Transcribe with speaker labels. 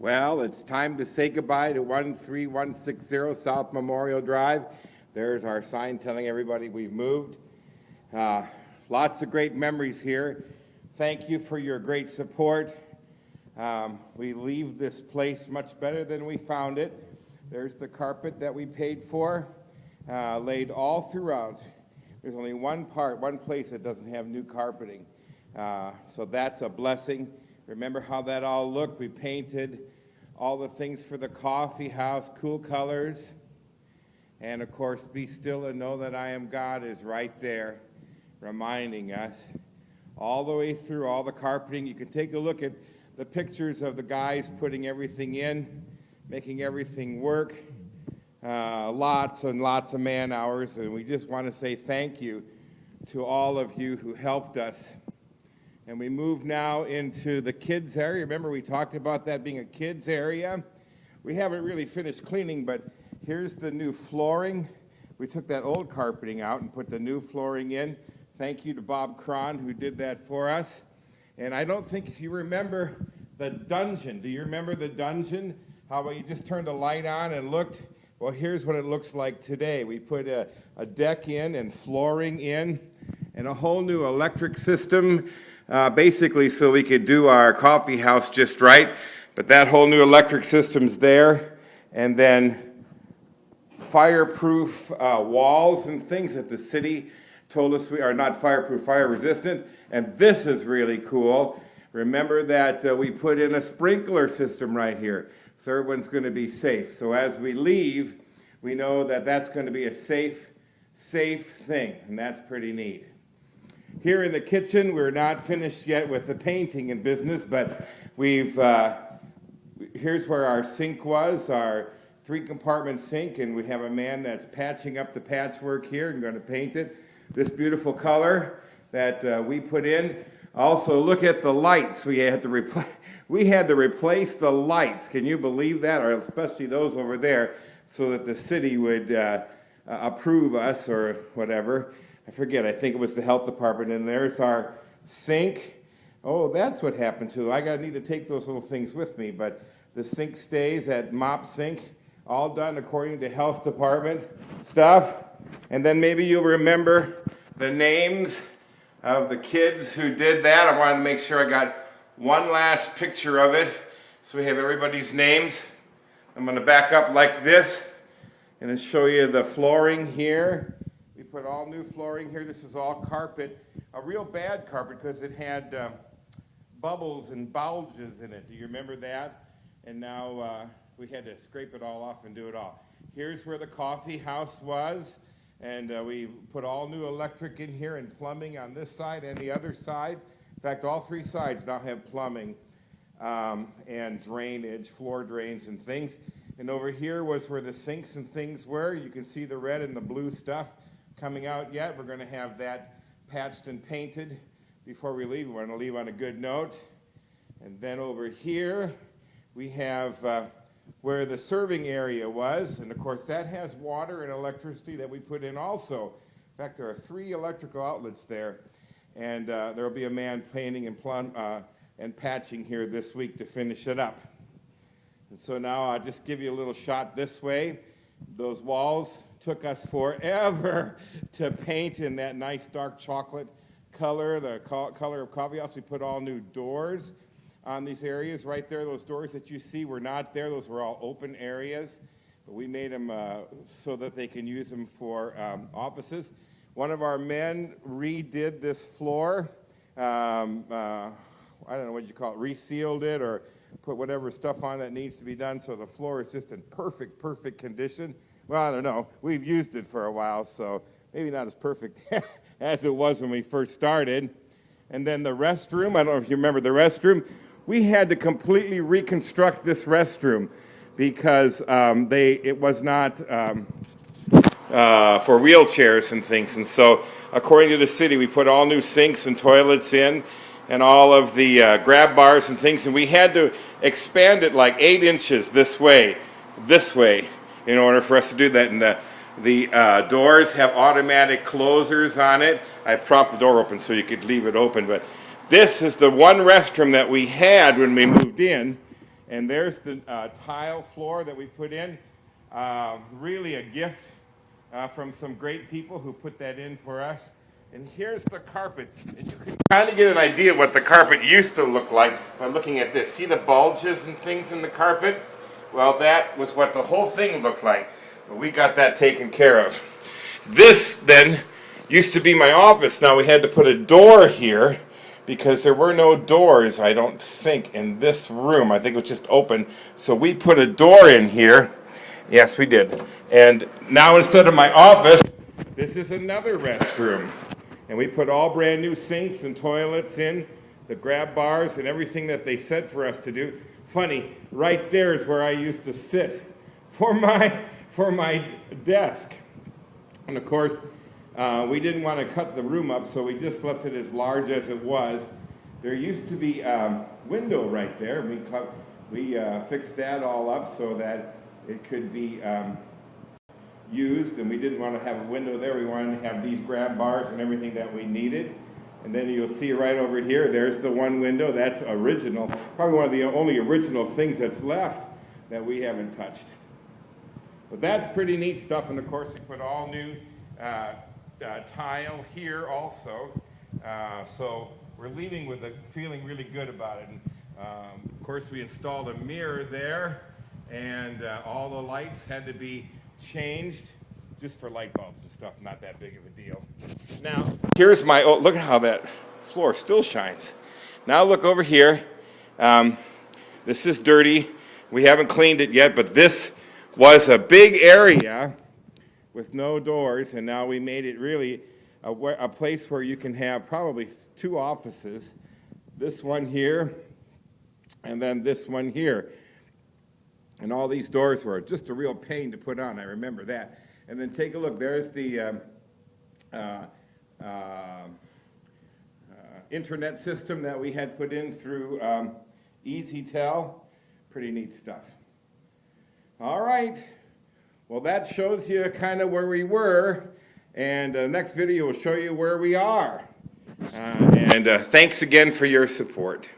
Speaker 1: Well, it's time to say goodbye to 13160 South Memorial Drive. There's our sign telling everybody we've moved. Lots of great memories here. Thank you for your great support. We leave this place much better than we found it. There's the carpet that we paid for, laid all throughout. There's only one place that doesn't have new carpeting. So that's a blessing. Remember how that all looked? We painted all the things for the coffee house, cool colors. And of course, Be Still and Know That I Am God is right there, reminding us all the way through all the carpeting. You can take a look at the pictures of the guys putting everything in, making everything work. Lots and lots of man hours. And we just want to say thank you to all of you who helped us. And we move now into the kids area. Remember, we talked about that being a kids area. We haven't really finished cleaning, but here's the new flooring. We took that old carpeting out and put the new flooring in. Thank you to Bob Cron, who did that for us. And I don't think if you remember the dungeon. Do you remember the dungeon? How about you just turned the light on and looked? Well, here's what it looks like today. We put a deck in and flooring in and a whole new electric system, basically so we could do our coffee house just right. But that whole new electric system's there. And then fireproof walls and things that the city told us we are not fireproof, fire resistant. And this is really cool. Remember that we put in a sprinkler system right here. So everyone's going to be safe. So as we leave, we know that that's going to be a safe thing. And that's pretty neat. Here in the kitchen, we're not finished yet with the painting in business, but here's where our sink was, our 3-compartment sink, and we have a man that's patching up the patchwork here and going to paint it. This beautiful color that we put in. Also, look at the lights. We had to replace the lights. Can you believe that? Or especially those over there, so that the city would approve us or whatever. I forget. I think it was the health department. And there's our sink. Oh, that's what happened to it. I need to take those little things with me. But the sink stays at Mop Sink, all done according to health department stuff. And then maybe you'll remember the names of the kids who did that. I wanted to make sure I got one last picture of it. So we have everybody's names. I'm going to back up like this and then show you the flooring here. We put all new flooring here. This is all carpet, a real bad carpet because it had bubbles and bulges in it. Do you remember that? And now we had to scrape it all off and do it all. Here's where the coffee house was. And we put all new electric in here and plumbing on this side and the other side. In fact, all 3 sides now have plumbing and drainage, floor drains and things. And over here was where the sinks and things were. You can see the red and the blue stuff coming out yet. We're going to have that patched and painted before we leave. We want to leave on a good note. And then over here we have where the serving area was, and of course that has water and electricity that we put in also. In fact, there are 3 electrical outlets there, and there will be a man painting and patching here this week to finish it up. And so now I'll just give you a little shot this way. Those walls took us forever to paint in that nice dark chocolate color, the color of coffee house. We put all new doors on these areas right there. Those doors that you see were not there. Those were all open areas. But we made them so that they can use them for offices. One of our men redid this floor. I don't know what you call it, resealed it or put whatever stuff on that needs to be done. So the floor is just in perfect condition. Well, I don't know. We've used it for a while, so maybe not as perfect as it was when we first started. And then the restroom, I don't know if you remember the restroom. We had to completely reconstruct this restroom because it was not for wheelchairs and things. And so, according to the city, we put all new sinks and toilets in and all of the grab bars and things. And we had to expand it like 8 inches this way, in order for us to do that. And the doors have automatic closers on it. I propped the door open so you could leave it open, but this is the one restroom that we had when we moved in, And there's the tile floor that we put in. Really a gift from some great people who put that in for us. And here's the carpet. And you can kind of get an idea what the carpet used to look like by looking at this. See the bulges and things in the carpet? Well, that was what the whole thing looked like. But we got that taken care of. This then used to be my office. Now we had to put a door here because there were no doors, I don't think, in this room. I think it was just open. So we put a door in here. Yes, we did. And now instead of my office, this is another restroom. And we put all brand new sinks and toilets in, the grab bars and everything that they said for us to do. Funny, right there is where I used to sit for my desk. And of course, we didn't want to cut the room up, so we just left it as large as it was. There used to be a window right there. We fixed that all up so that it could be used, and we didn't want to have a window there. We wanted to have these grab bars and everything that we needed. And then you'll see right over here, there's the one window. That's original. Probably one of the only original things that's left that we haven't touched. But that's pretty neat stuff. And of course, we put all new tile here also. So we're leaving with a feeling really good about it. And of course, we installed a mirror there, and all the lights had to be changed just for light bulbs and stuff, not that big of a deal. Now, here's my, oh, look at how that floor still shines. Now look over here. This is dirty. We haven't cleaned it yet, but this was a big area with no doors, and now we made it really a place where you can have probably 2 offices. This one here, and then this one here. And all these doors were just a real pain to put on, I remember that. And then take a look, there's the internet system that we had put in through EasyTel. Pretty neat stuff. All right, well that shows you kind of where we were, and the next video will show you where we are. And thanks again for your support.